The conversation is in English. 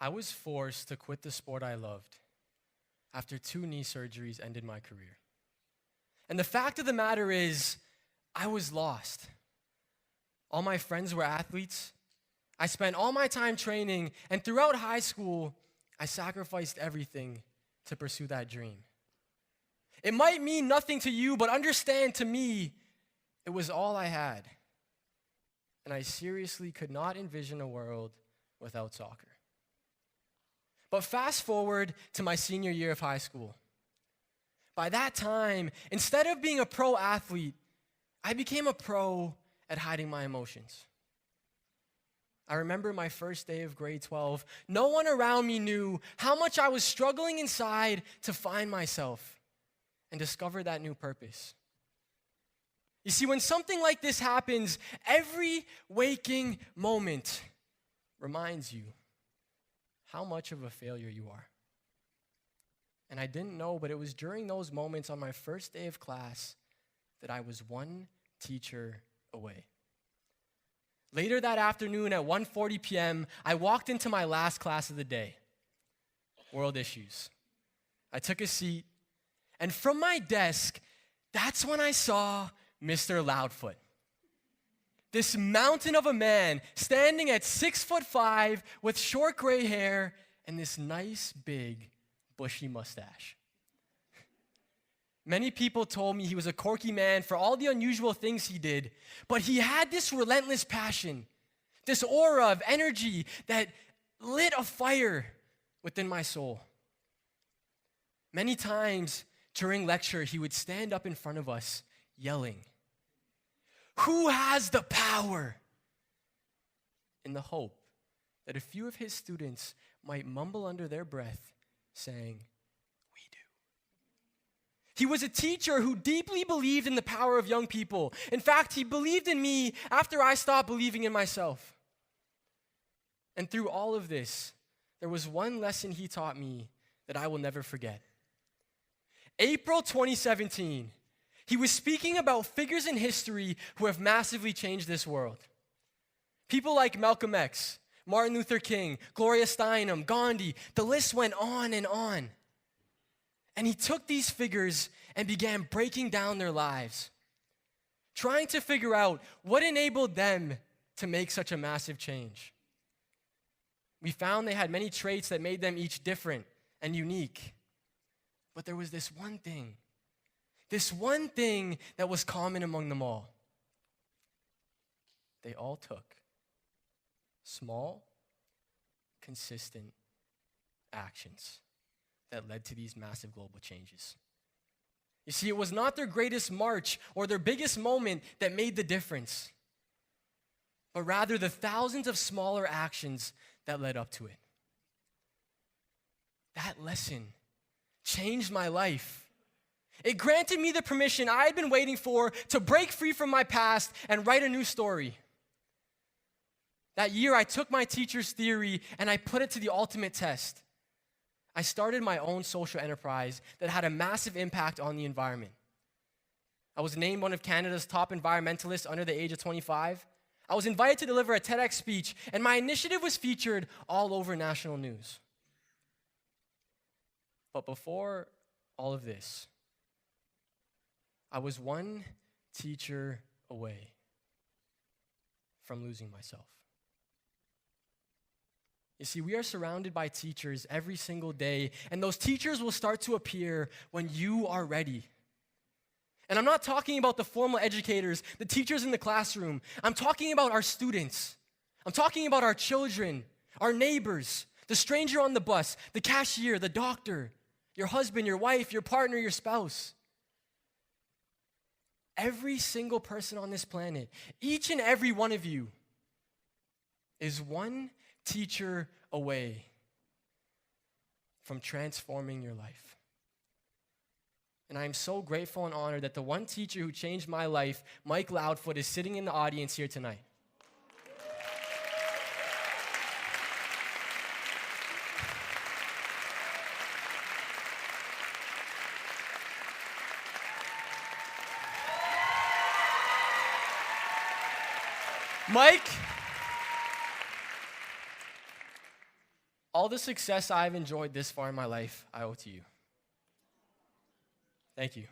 I was forced to quit the sport I loved after 2 knee surgeries ended my career. And the fact of the matter is, I was lost. All my friends were athletes. I spent all my time training, and throughout high school, I sacrificed everything to pursue that dream. It might mean nothing to you, but understand, to me, it was all I had. And I seriously could not envision a world without soccer. But fast forward to my senior year of high school. By that time, instead of being a pro athlete, I became a pro at hiding my emotions. I remember my first day of grade 12. No one around me knew how much I was struggling inside to find myself and discover that new purpose. You see, when something like this happens, every waking moment reminds you how much of a failure you are. And I didn't know, but it was during those moments on my first day of class that I was one teacher away. Later that afternoon at 1:40 p.m., I walked into my last class of the day, World Issues. I took a seat, and from my desk, that's when I saw Mr. Loudfoot. This mountain of a man standing at 6'5" with short gray hair and this nice, big, bushy mustache. Many people told me he was a quirky man for all the unusual things he did, but he had this relentless passion, this aura of energy that lit a fire within my soul. Many times during lecture, he would stand up in front of us yelling, "Who has the power?" in the hope that a few of his students might mumble under their breath, saying, "We do." He was a teacher who deeply believed in the power of young people. In fact, he believed in me after I stopped believing in myself. And through all of this, there was one lesson he taught me that I will never forget. April 2017, he was speaking about figures in history who have massively changed this world. People like Malcolm X, Martin Luther King, Gloria Steinem, Gandhi, the list went on and on. And he took these figures and began breaking down their lives, trying to figure out what enabled them to make such a massive change. We found they had many traits that made them each different and unique. But there was this one thing that was common among them all. They all took small, consistent actions that led to these massive global changes. You see, it was not their greatest march or their biggest moment that made the difference, but rather the thousands of smaller actions that led up to it. That lesson changed my life. It granted me the permission I had been waiting for to break free from my past and write a new story. That year, I took my teacher's theory and I put it to the ultimate test. I started my own social enterprise that had a massive impact on the environment. I was named one of Canada's top environmentalists under the age of 25. I was invited to deliver a TEDx speech, and my initiative was featured all over national news. But before all of this, I was one teacher away from losing myself. You see, we are surrounded by teachers every single day, and those teachers will start to appear when you are ready. And I'm not talking about the formal educators, the teachers in the classroom. I'm talking about our students. I'm talking about our children, our neighbors, the stranger on the bus, the cashier, the doctor, your husband, your wife, your partner, your spouse. Every single person on this planet, each and every one of you, is one teacher away from transforming your life. And I am so grateful and honored that the one teacher who changed my life, Mike Loudfoot, is sitting in the audience here tonight. Mike all the success I've enjoyed this far in my life, I owe to you. Thank you.